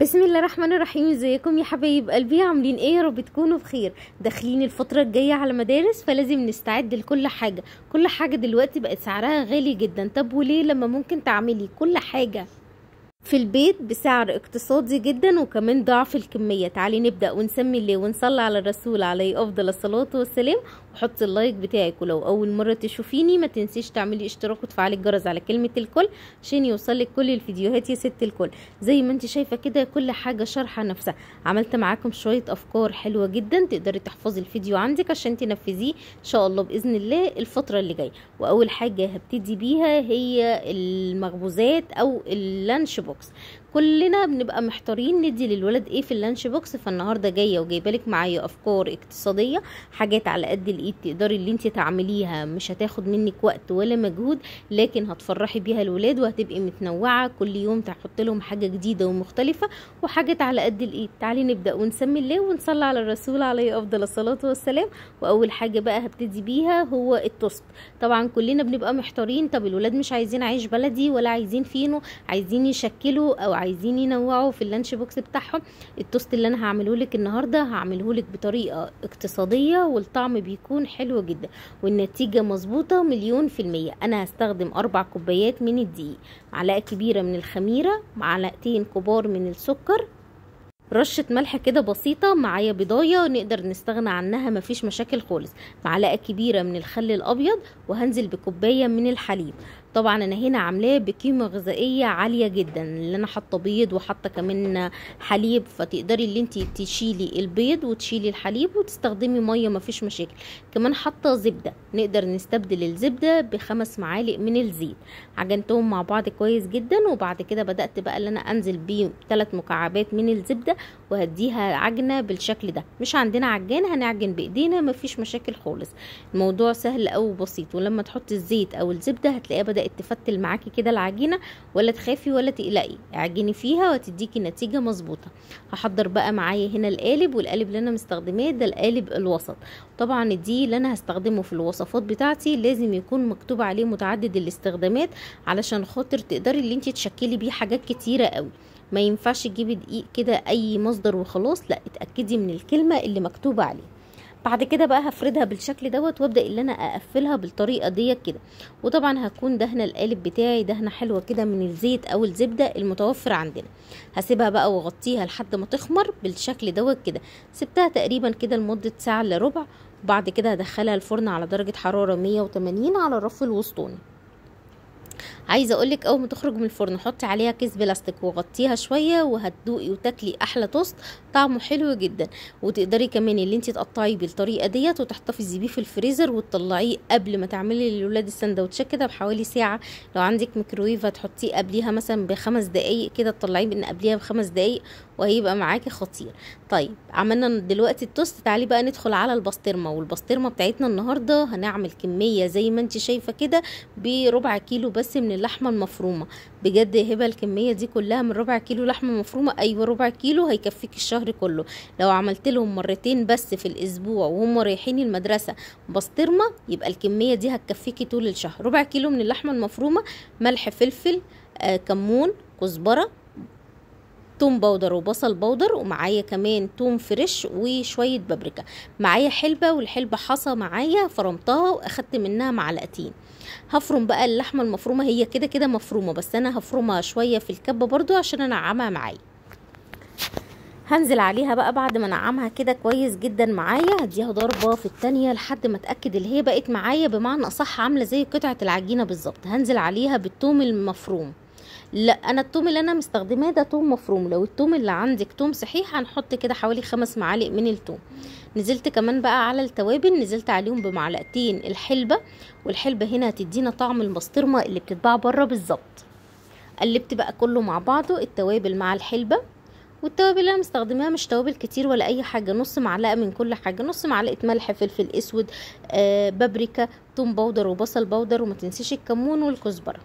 بسم الله الرحمن الرحيم. ازيكم يا حبايب قلبي؟ عاملين ايه؟ يا رب تكونوا بخير. داخلين الفترة الجاية على مدارس، فلازم نستعد لكل حاجة. كل حاجة دلوقتي بقت سعرها غالي جدا. طب وليه لما ممكن تعملي كل حاجة في البيت بسعر اقتصادي جدا وكمان ضعف الكمية؟ تعالي نبدأ ونسمي الله ونصلي على الرسول عليه أفضل الصلاة والسلام، وحطي اللايك بتاعك. ولو أول مرة تشوفيني ما تنسيش تعملي اشتراك وتفعلي الجرس على كلمة الكل عشان يوصلك كل الفيديوهات يا ست الكل. زي ما انت شايفة كده كل حاجة شارحة نفسها. عملت معاكم شوية أفكار حلوة جدا تقدري تحفظي الفيديو عندك عشان تنفذيه إن شاء الله بإذن الله الفترة اللي جاية. وأول حاجة هبتدي بيها هي المخبوزات أو اللانش بوكس. كلنا بنبقى محتارين ندي للولد ايه في اللانش بوكس، فالنهارده جايه وجايبالك معايا افكار اقتصاديه، حاجات على قد الايد تقدري اللي انت تعمليها، مش هتاخد منك وقت ولا مجهود، لكن هتفرحي بيها الولاد وهتبقي متنوعه كل يوم تحط لهم حاجه جديده ومختلفه وحاجات على قد الايد. تعالي نبدا ونسمي الله ونصلي على الرسول عليه افضل الصلاه والسلام. واول حاجه بقى هبتدي بيها هو التوست. طبعا كلنا بنبقى محتارين، طب الولاد مش عايزين عيش بلدي ولا عايزين فينو، عايزين يشكلوا او عايزين ينوعوا في اللانش بوكس بتاعهم. التوست اللي انا هعمله لك النهارده هعمله لك بطريقه اقتصاديه والطعم بيكون حلو جدا والنتيجه مظبوطه 100%. انا هستخدم 4 كوبايات من الدقيق، معلقه كبيره من الخميره، معلقتين كبار من السكر، رشة ملح كده بسيطة، معايا بضاية نقدر نستغنى عنها مفيش مشاكل خالص، معلقة كبيرة من الخل الأبيض، وهنزل بكوباية من الحليب. طبعا انا هنا عاملاه بقيمه غذائيه عاليه جدا، اللي انا حاطه بيض وحاطه كمان حليب، فتقدري اللي انت تشيلي البيض وتشيلي الحليب وتستخدمي ميه مفيش مشاكل. كمان حاطه زبده، نقدر نستبدل الزبده ب5 معالق من الزيت. عجنتهم مع بعض كويس جدا، وبعد كده بدات بقى اللي انا انزل بيه 3 مكعبات من الزبده وهديها عجنه بالشكل ده. مش عندنا عجان هنعجن بايدينا مفيش مشاكل خالص، الموضوع سهل او بسيط. ولما تحطي الزيت او الزبده هتلاقيها بدات تفتل معاكي كده العجينه، ولا تخافي ولا تقلقي، اعجني فيها وتديكي نتيجه مظبوطه. هحضر بقى معايا هنا القالب، والقالب اللي انا مستخدماه ده القالب الوسط. طبعا دي اللي انا هستخدمه في الوصفات بتاعتي لازم يكون مكتوب عليه متعدد الاستخدامات، علشان خاطر تقدري اللي انت تشكلي بيه حاجات كتيره قوي. ما ينفعش تجيبي دقيق كده اي مصدر وخلاص، لا اتاكدي من الكلمه اللي مكتوبه عليه. بعد كده بقى هفردها بالشكل دوت وابدا اللي انا اقفلها بالطريقه ديت كده. وطبعا هكون دهنه القالب بتاعي دهنه حلوه كده من الزيت او الزبده المتوفر عندنا. هسيبها بقى واغطيها لحد ما تخمر بالشكل دوت كده. سبتها تقريبا كده لمده ساعه الا ربع، وبعد كده هدخلها الفرن على درجه حراره 180 على الرف الوسطاني. عايزه اقولك اول ما تخرج من الفرن حطي عليها كيس بلاستيك وغطيها شويه وهتدوقي وتاكلي احلى توست، طعمه حلو جدا. وتقدري كمان اللي انت تقطعيه بالطريقه ديت وتحتفظي بيه في الفريزر وتطلعيه قبل ما تعملي للولاد السندوتشات كده بحوالي ساعه. لو عندك ميكرويف هتحطيه قبليها مثلا ب5 دقايق كده، تطلعيه من قبليها ب5 دقايق وهيبقى معاكي خطير. طيب عملنا دلوقتي التوست، تعالي بقى ندخل على البسطرمه. والبسطرمه بتاعتنا النهارده هنعمل كميه زي ما انت شايفه كده بربع كيلو بس من اللحمه المفرومه. بجد يا هبه الكميه دي كلها من ربع كيلو لحمه مفرومه، ايوه ربع كيلو هيكفيك الشهر كله. لو عملت لهم مرتين بس في الاسبوع وهم رايحين المدرسه بسطرمه يبقى الكميه دي هتكفيكي طول الشهر. ربع كيلو من اللحمه المفرومه، ملح، فلفل، كمون، كزبره، توم باودر وبصل باودر، ومعايا كمان توم فريش وشويه بابريكا. معايا حلبه، والحلبه حصى معايا فرمتها واخدت منها معلقتين. هفرم بقى اللحمه المفرومه، هي كده كده مفرومه بس انا هفرمها شويه في الكبه برضو عشان انعمها معايا. هنزل عليها بقى بعد ما انعمها كده كويس جدا معايا، هديها ضربه في التانية لحد ما اتاكد اللي هي بقت معايا بمعنى اصح عامله زي قطعه العجينه بالظبط. هنزل عليها بالثوم المفروم. لا انا الثوم اللي انا مستخدماه ده ثوم مفروم، لو الثوم اللي عندك ثوم صحيح هنحط كده حوالي 5 معالق من الثوم. نزلت كمان بقى على التوابل، نزلت عليهم بمعلقتين الحلبه، والحلبه هنا هتدينا طعم البسطرمه اللي بتتباع بره بالظبط. قلبت بقى كله مع بعضه، التوابل مع الحلبه. والتوابل اللي انا مستخدماها مش توابل كتير ولا اي حاجه، نص معلقه من كل حاجه، نص معلقه ملح، فلفل اسود، بابريكا، توم باودر وبصل باودر، وما تنسيش الكمون والكزبره.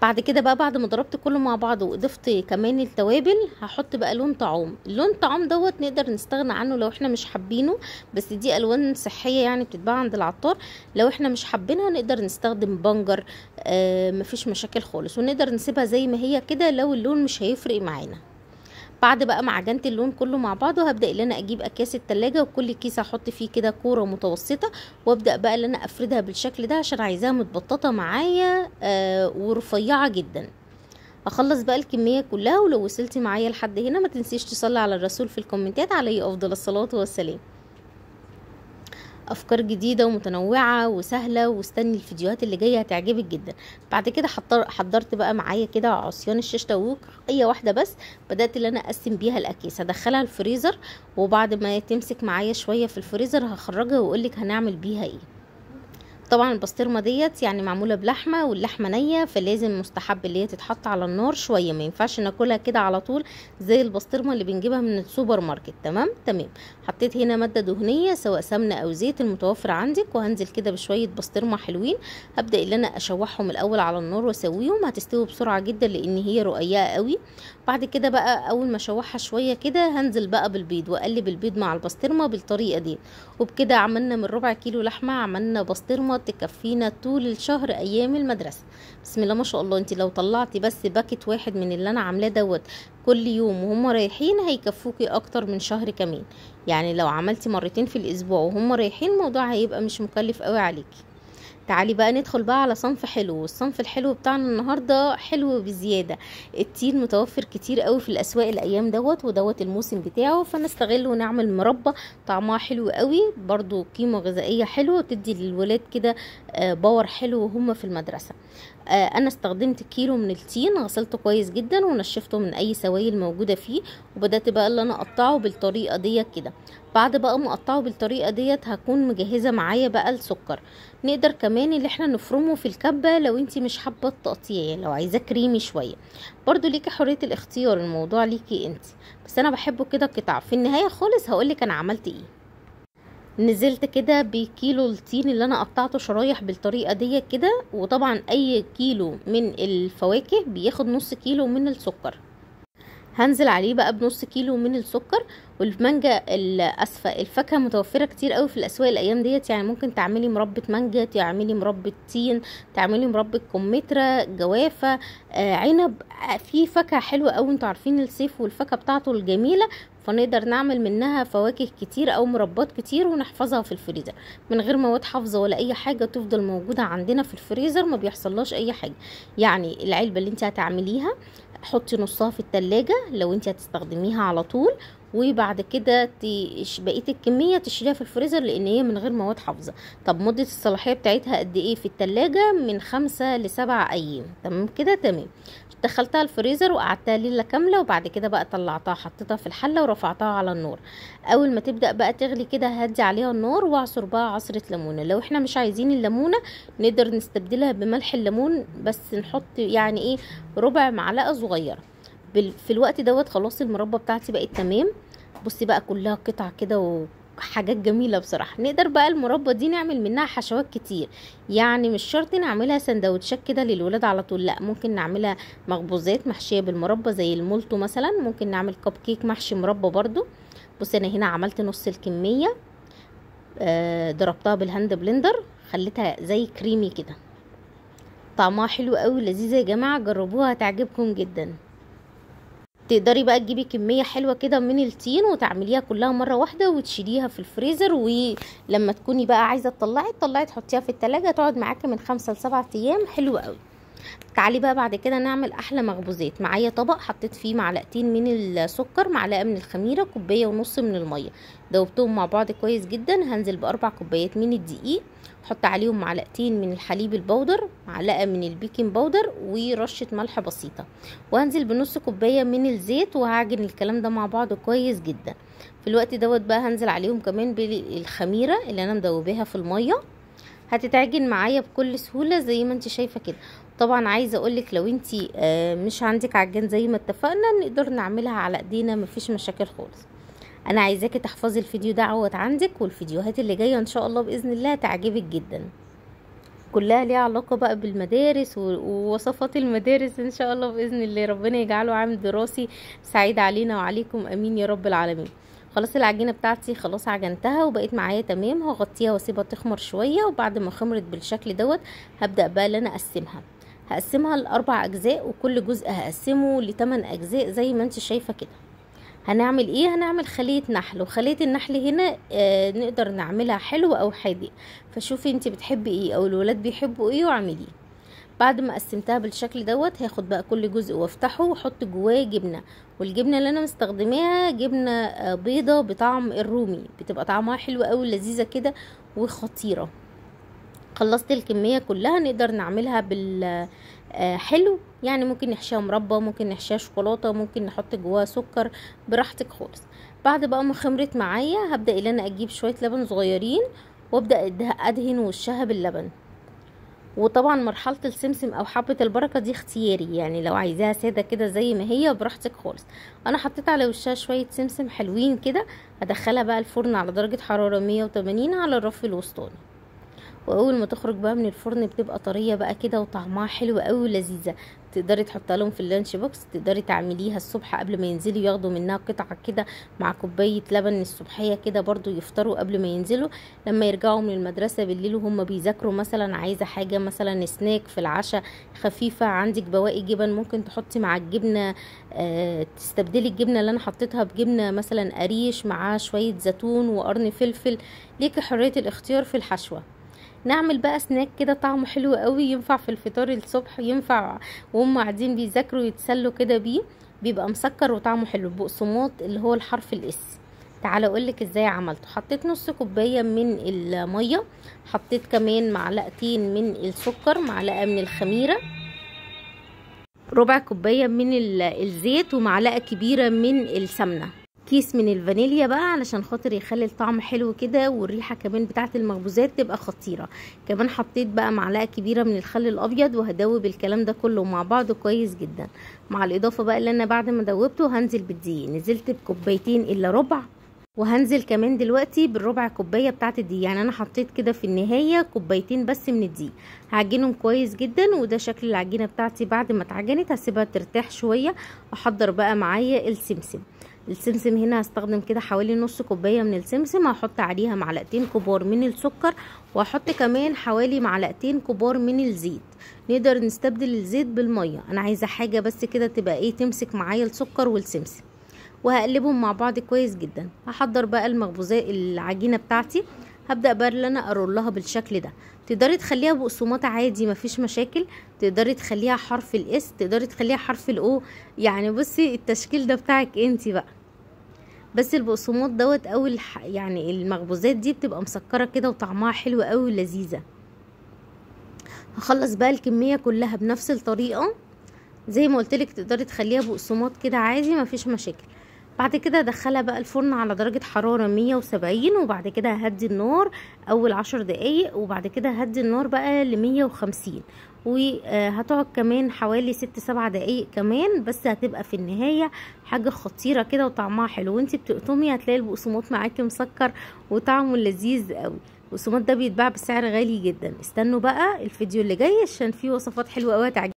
بعد كده بقى بعد ما ضربت كله مع بعض وضفت كمان التوابل هحط بقى لون طعام. اللون طعام دوت نقدر نستغنى عنه لو احنا مش حابينه، بس دي الوان صحيه يعني بتتباع عند العطار. لو احنا مش حابينها نقدر نستخدم بنجر، مفيش مشاكل خالص، ونقدر نسيبها زي ما هي كده لو اللون مش هيفرق معانا. بعد بقى ما عجنت اللون كله مع بعضه هبدا ان انا اجيب اكياس التلاجة، وكل كيس احط فيه كده كوره متوسطه، وابدا بقى ان انا افردها بالشكل ده عشان عايزاها متبططه معايا ورفيعه جدا. اخلص بقى الكميه كلها. ولو وصلتي معايا لحد هنا ما تنسيش تصلي على الرسول في الكومنتات، عليه افضل الصلاه والسلام. افكار جديده ومتنوعه وسهله، واستني الفيديوهات اللي جايه هتعجبك جدا. بعد كده حضرت بقى معايا كده عصيان الشيش طاووق، اي واحده بس، بدات ان انا اقسم بيها الاكياس، هدخلها الفريزر، وبعد ما تمسك معايا شويه في الفريزر هخرجها واقولك هنعمل بيها ايه. طبعا البسطرمه ديت يعني معموله بلحمه، واللحمه نيه، فلازم مستحب اللي هي تتحط على النار شويه، ما ينفعش ناكلها كده على طول زي البسطرمه اللي بنجيبها من السوبر ماركت. تمام. حطيت هنا ماده دهنيه سواء سمنه او زيت المتوفر عندك، وهنزل كده بشويه بسطرمه حلوين. هبدا ان انا اشوحهم الاول على النار واسويهم، هتستوي بسرعه جدا لان هي رقيقه قوي. بعد كده بقى اول ما اشوحها شويه كده هنزل بقى بالبيض، واقلب البيض مع البسطرمه بالطريقه دي. وبكده عملنا من ربع كيلو لحمه عملنا بسطرمه تكفينا طول الشهر ايام المدرسه. بسم الله ما شاء الله، انت لو طلعتي بس باكت واحد من اللي انا عاملاه دوت كل يوم وهم رايحين هيكفوكي اكتر من شهر كمان. يعني لو عملتي مرتين في الاسبوع وهم رايحين الموضوع هيبقى مش مكلف قوي عليكي. تعالي بقى ندخل بقى على صنف حلو، والصنف الحلو بتاعنا النهارده حلو بزياده. التين متوفر كتير قوي في الاسواق الايام ودوت الموسم بتاعه، فنستغله ونعمل مربى طعمها حلو قوي، برضو قيمه غذائيه حلوه، تدي للولاد كده باور حلو وهم في المدرسه. انا استخدمت كيلو من التين، غسلته كويس جدا ونشفته من اي سوائل موجوده فيه، وبدات بقى اللي انا اقطعه بالطريقه ديت كده. بعد بقى ما اقطعه بالطريقه ديت هكون مجهزه معايا بقى السكر. نقدر كمان اللي احنا نفرمه في الكبه لو انتي مش حابه التقطيع، يعني لو عايزاه كريمي شويه برضو ليكي حريه الاختيار، الموضوع ليكي انتي، بس انا بحبه كده قطع. في النهايه خالص هقولك انا عملت ايه. نزلت كده بكيلو التين اللي انا قطعته شرايح بالطريقه دي كده، وطبعا اي كيلو من الفواكه بياخد نص كيلو من السكر، هنزل عليه بقى بنص كيلو من السكر. والمانجا الاسفه الفاكهه متوفره كتير قوي في الاسواق الايام ديت، يعني ممكن تعملي مربى مانجا، تعملي مربى تين، تعملي مربى كمثرى، جوافه، عنب، في فاكهه حلوه قوي. انتوا عارفين الصيف والفاكهه بتاعته الجميله، فنقدر نعمل منها فواكه كتير او مربات كتير ونحفظها في الفريزر من غير مواد حافظه ولا اي حاجه، تفضل موجوده عندنا في الفريزر ما بيحصلهاش اي حاجه. يعني العلبه اللي انت هتعمليها حطي نصها في التلاجة لو انت هتستخدميها على طول، وبعد كده بقيه الكميه تشيليها في الفريزر لان هي من غير مواد حافظه. طب مده الصلاحيه بتاعتها قد ايه في التلاجة؟ من 5 ل7 ايام. تمام كده. تمام. دخلتها الفريزر وقعدتها ليله كامله، وبعد كده بقى طلعتها حطيتها في الحله ورفعتها على النار. اول ما تبدا بقى تغلي كده هدي عليها النار واعصر بقى عصره ليمونه. لو احنا مش عايزين الليمونه نقدر نستبدلها بملح الليمون، بس نحط يعني ايه ربع معلقه صغيره. في الوقت دوت خلاص المربى بتاعتي بقت تمام. بصي بقى كلها قطع كده وحاجات جميله بصراحه. نقدر بقى المربى دي نعمل منها حشوات كتير، يعني مش شرط نعملها سندوتشات كده للولاد على طول، لا ممكن نعملها مخبوزات محشيه بالمربى زي المولتو مثلا، ممكن نعمل كب كيك محشي مربى برضو. بصي انا هنا عملت نص الكميه، ضربتها بالهاند بلندر خليتها زي كريمي كده، طعمها حلو قوي لذيذه يا جماعه، جربوها هتعجبكم جدا. تقدري بقى تجيبي كمية حلوة كده من التين وتعمليها كلها مرة واحدة وتشيليها في الفريزر، ولما تكوني بقى عايزة تطلعي تحطيها في التلاجة تقعد معاكي من 5 ل7 ايام، حلوة قوي. تعالي بقى بعد كده نعمل احلى مخبوزات. معايا طبق حطيت فيه معلقتين من السكر، معلقة من الخميرة، كوباية ونص من المية، دوبتهم مع بعض كويس جدا. هنزل ب4 كوبايات من الدقيق، حط عليهم معلقتين من الحليب البودر، معلقه من البيكنج باودر، ورشه ملح بسيطه، وهنزل بنص كوبايه من الزيت، وهعجن الكلام ده مع بعض كويس جدا. في الوقت دوت بقى هنزل عليهم كمان بالخميره اللي انا مدوباها في الميه، هتتعجن معايا بكل سهوله زي ما انت شايفه كده. طبعا عايزه اقولك لو انت مش عندك عجان زي ما اتفقنا نقدر نعملها على ايدينا، مفيش مشاكل خالص. انا عايزاكي تحفظي الفيديو دوت عندك، والفيديوهات اللي جايه ان شاء الله باذن الله تعجبك جدا، كلها ليها علاقه بقى بالمدارس ووصفات المدارس ان شاء الله باذن الله. ربنا يجعله عام دراسي سعيد علينا وعليكم، امين يا رب العالمين. خلاص العجينه بتاعتي خلاص عجنتها وبقيت معايا تمام، هغطيها واسيبها تخمر شويه، وبعد ما خمرت بالشكل دوت هبدا بقى ان انا هقسمها ل4 اجزاء، وكل جزء هقسمه ل8 اجزاء زي ما انت شايفه كده. هنعمل ايه؟ هنعمل خلية نحل، وخلية النحل هنا نقدر نعملها حلو او حادق، فشوفي انت بتحبي ايه او الولاد بيحبوا ايه واعمليه. بعد ما قسمتها بالشكل دوت هاخد بقى كل جزء وافتحه واحط جواه جبنه، والجبنه اللي انا مستخدماها جبنه بيضه بطعم الرومي، بتبقى طعمها حلو قوي لذيذه كده وخطيره. خلصت الكميه كلها. نقدر نعملها بال حلو، يعني ممكن نحشيها مربى، ممكن نحشيها شوكولاته، ممكن نحط جواها سكر، براحتك خالص. بعد بقى ما خمرت معايا هبدا ان انا اجيب شويه لبن صغيرين وابدا ادهن وشها باللبن. وطبعا مرحله السمسم او حبه البركه دي اختياري، يعني لو عايزاها ساده كده زي ما هي براحتك خالص. انا حطيت على وشها شويه سمسم حلوين كده. هدخلها بقى الفرن على درجه حراره 180 على الرف الوسطاني، واول ما تخرج بقى من الفرن بتبقى طريه بقى كده وطعمها حلو قوي ولذيذه. تقدري تحطها لهم في اللانش بوكس، تقدري تعمليها الصبح قبل ما ينزلوا ياخدوا منها قطعه كده مع كوبايه لبن الصبحيه كده، برضو يفطروا قبل ما ينزلوا. لما يرجعوا من المدرسه بالليل وهم بيذاكروا مثلا، عايزه حاجه مثلا سناك في العشاء خفيفه، عندك بواقي جبن ممكن تحطي مع الجبنه، تستبدلي الجبنه اللي انا حطيتها بجبنه مثلا قريش مع شويه زيتون وقرن فلفل، ليكي حريه الاختيار في الحشوه. نعمل بقى سناك كده طعمه حلو قوي، ينفع في الفطار الصبح، ينفع وهم قاعدين بيذاكروا يتسلوا كده بيه، بيبقى مسكر وطعمه حلو. بقسماط اللي هو الحرف الاس. تعالى اقولك ازاي عملته. حطيت نص كوبايه من الميه، حطيت كمان معلقتين من السكر، معلقه من الخميره، ربع كوبايه من الزيت، ومعلقه كبيره من السمنه، كيس من الفانيليا بقى علشان خاطر يخلي الطعم حلو كده، والريحه كمان بتاعه المخبوزات تبقى خطيره. كمان حطيت بقى معلقه كبيره من الخل الابيض، وهدوب الكلام ده كله مع بعضه كويس جدا. مع الاضافه بقى اللي انا بعد ما دوبته هنزل بالدقيق، نزلت بكوبايتين الا ربع، وهنزل كمان دلوقتي بالربع كوبايه بتاعه الدقيق، يعني انا حطيت كده في النهايه كوبايتين بس من الدقيق. هعجنهم كويس جدا، وده شكل العجينه بتاعتي بعد ما اتعجنت. هسيبها ترتاح شويه. احضر بقى معايا السمسم. السمسم هنا هستخدم كده حوالي نص كوبايه من السمسم، هحط عليها معلقتين كبار من السكر، وهحط كمان حوالي معلقتين كبار من الزيت. نقدر نستبدل الزيت بالميه، انا عايزه حاجه بس كده تبقى ايه تمسك معايا السكر والسمسم، وهقلبهم مع بعض كويس جدا. هحضر بقى المخبوزات العجينه بتاعتي. هبدا بقى اللي انا ارولها بالشكل ده. تقدري تخليها بقسماط عادي مفيش مشاكل، تقدري تخليها حرف الاس، تقدري تخليها حرف الاو، يعني بصي التشكيل ده بتاعك انتي بقى. بس البقسماط دوت اول يعني المخبوزات دي بتبقى مسكره كده وطعمها حلو قوي ولذيذه. هخلص بقى الكميه كلها بنفس الطريقه زي ما قلت لك. تقدري تخليها بقسماط كده عادي مفيش مشاكل. بعد كده ادخلها بقى الفرن على درجة حرارة 170، وبعد كده هدي النار اول 10 دقايق، وبعد كده هدي النار بقى ل150، وهتقعد كمان حوالي 6-7 دقايق كمان. بس هتبقى في النهاية حاجة خطيرة كده وطعمها حلو، وانتي بتقطمي هتلاقي البقسماط معاكي مسكر وطعمه لذيذ قوي. البقسماط ده بيتباع بسعر غالي جدا. استنوا بقى الفيديو اللي جاي عشان فيه وصفات حلوة قوي هتعجبكم.